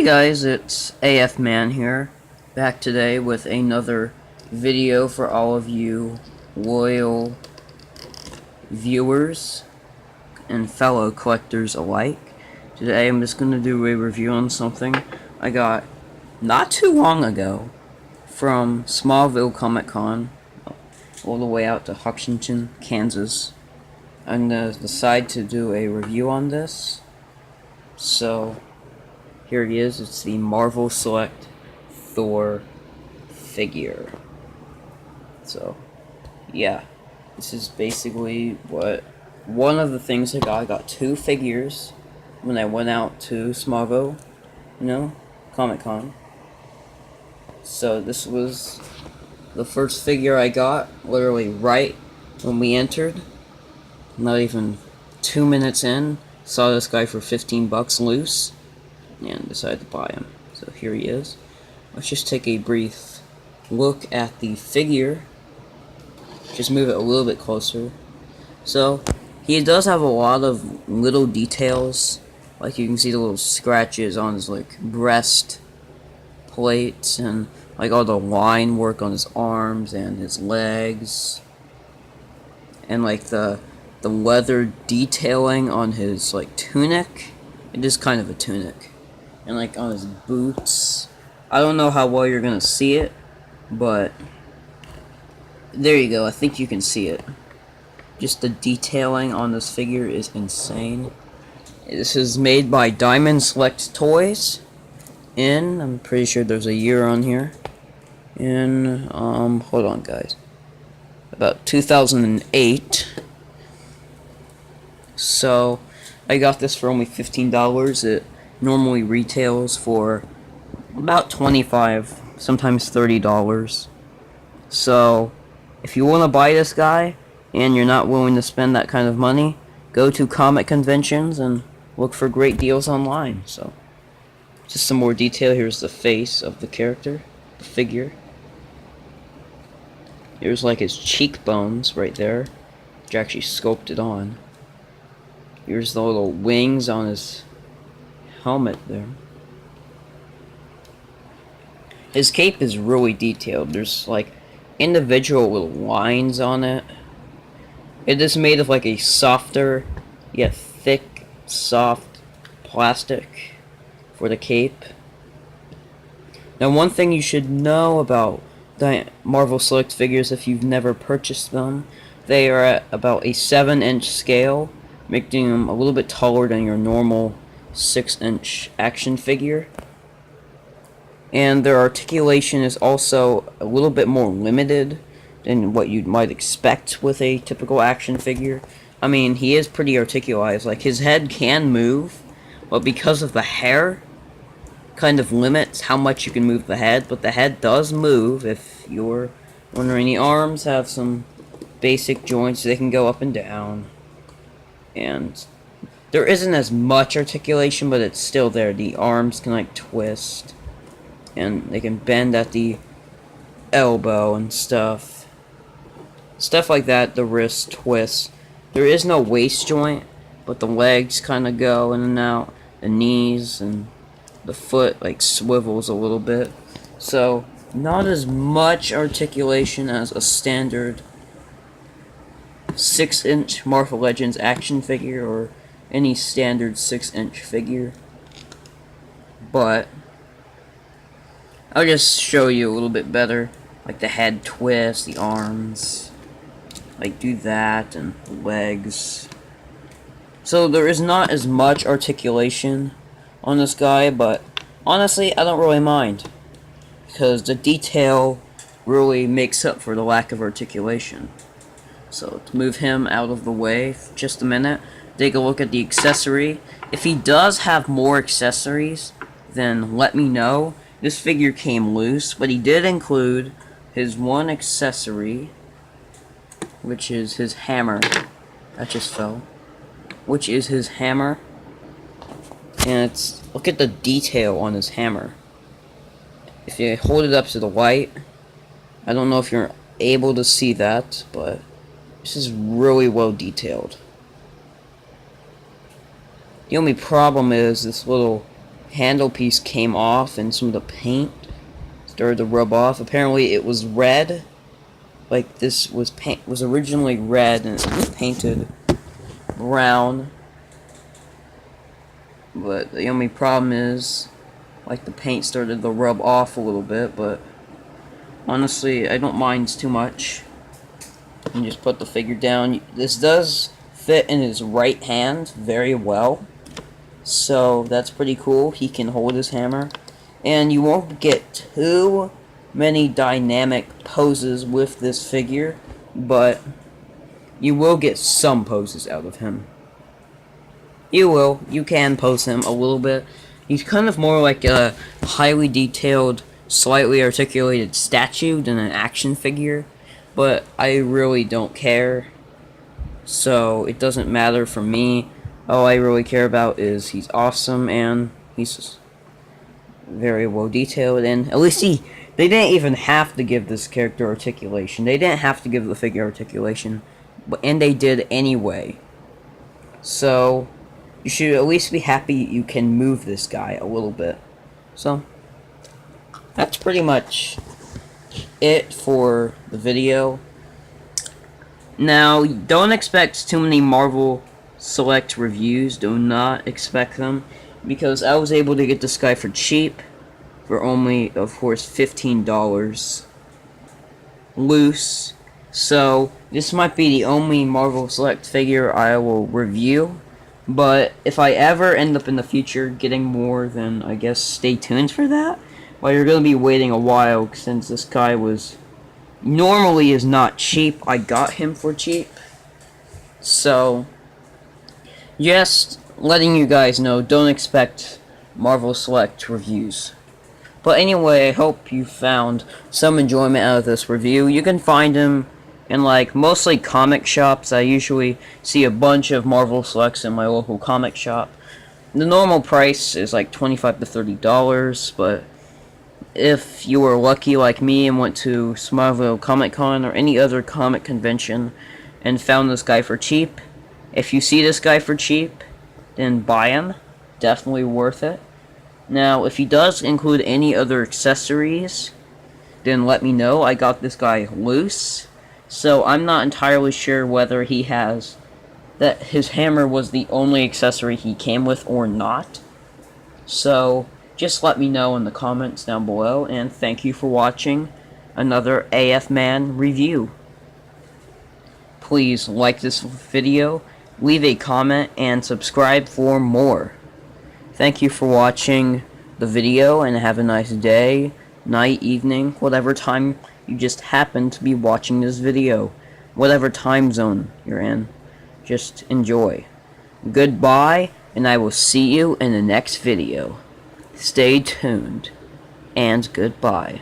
Hey guys, it's AF Man here, back today with another video for all of you loyal viewers and fellow collectors alike. Today I'm just going to do a review on something I got not too long ago from Smallville Comic Con, all the way out to Huxington, Kansas. I'm going to decide to do a review on this, so here he is. It's the Marvel Select Thor figure. So, yeah, this is basically what one of the things I got. I got two figures when I went out to Smallville, Comic-Con. So this was the first figure I got, literally right when we entered. Not even 2 minutes in, saw this guy for 15 bucks loose and decided to buy him. So here he is. Let's just take a brief look at the figure. Just move it a little bit closer. So he does have a lot of little details, like you can see the little scratches on his breast plates and like all the line work on his arms and his legs, and like the leather detailing on his tunic. It is kind of a tunic. And like on his boots. I don't know how well you're gonna see it, but there you go. I think you can see it. Just the detailing on this figure is insane. This is made by Diamond Select Toys. I'm pretty sure there's a year on here. Hold on guys. About 2008. So I got this for only $15. It normally retails for about $25, sometimes $30. So if you want to buy this guy and you're not willing to spend that kind of money, go to comic conventions and look for great deals online. So just some more detail. Here's the face of the character, the figure. Here's like his cheekbones right there, which are actually sculpted on. Here's the little wings on his helmet there. His cape is really detailed. There's like individual little lines on it. It is made of like a softer yet thick, soft plastic for the cape. Now, one thing you should know about the Marvel Select figures, if you've never purchased them, they are at about a 7-inch scale, making them a little bit taller than your normal 6-inch action figure. And their articulation is also a little bit more limited than what you might expect with a typical action figure. I mean, he is pretty articulated. Like, his head can move, but because of the hair, kind of limits how much you can move the head. But the head does move. If you're wondering, the arms have some basic joints. They can go up and down. And there isn't as much articulation, but it's still there. The arms can twist, and they can bend at the elbow and stuff like that. The wrist twists. There is no waist joint, but the legs kind of go in and out. The knees and the foot swivels a little bit. So not as much articulation as a standard 6-inch Marvel Legends action figure or any standard 6-inch figure. But I'll just show you a little bit better. Like the head twist, the arms, do that, and the legs. So there is not as much articulation on this guy, but honestly, I don't really mind, because the detail really makes up for the lack of articulation. So to move him out of the way for just a minute, take a look at the accessory. If he does have more accessories, then let me know. This figure came loose, but he did include his one accessory, which is his hammer. That just fell. Which is his hammer. And look at the detail on his hammer. If you hold it up to the light, I don't know if you're able to see that, but this is really well detailed. The only problem is this little handle piece came off and some of the paint started to rub off. Apparently it was red. Like, this was originally red and it was painted brown. But the only problem is, like, the paint started to rub off a little bit, but honestly, I don't mind too much. And just put the figure down. This does fit in his right hand very well, so that's pretty cool. He can hold his hammer, and you won't get too many dynamic poses with this figure, but you will get some poses out of him. You can pose him a little bit. He's kind of more like a highly detailed, slightly articulated statue than an action figure, but I really don't care, so it doesn't matter for me. All I really care about is he's awesome and he's very well detailed, and at least they didn't even have to give this character articulation. They didn't have to give the figure articulation, and they did anyway. So you should at least be happy you can move this guy a little bit. So that's pretty much it for the video. Now, don't expect too many Marvel Select reviews. Do not expect them, because I was able to get this guy for cheap, for only, of course, $15 loose. So this might be the only Marvel Select figure I will review. But if I ever end up in the future getting more, then I guess stay tuned for that. Well, you're going to be waiting a while, since this guy normally is not cheap. I got him for cheap. So, just letting you guys know, don't expect Marvel Select reviews. But anyway, I hope you found some enjoyment out of this review. You can find them in, like, mostly comic shops. I usually see a bunch of Marvel Selects in my local comic shop. The normal price is like $25 to $30, but if you were lucky like me and went to Smallville Comic Con or any other comic convention and found this guy for cheap, if you see this guy for cheap, then buy him. Definitely worth it. Now, if he does include any other accessories, then let me know. I got this guy loose, so I'm not entirely sure whether he has that his hammer was the only accessory he came with or not. So just let me know in the comments down below, and thank you for watching another AF Man review. Please like this video, leave a comment, and subscribe for more. Thank you for watching the video, and have a nice day, night, evening, whatever time you just happen to be watching this video. Whatever time zone you're in. Just enjoy. Goodbye, and I will see you in the next video. Stay tuned, and goodbye.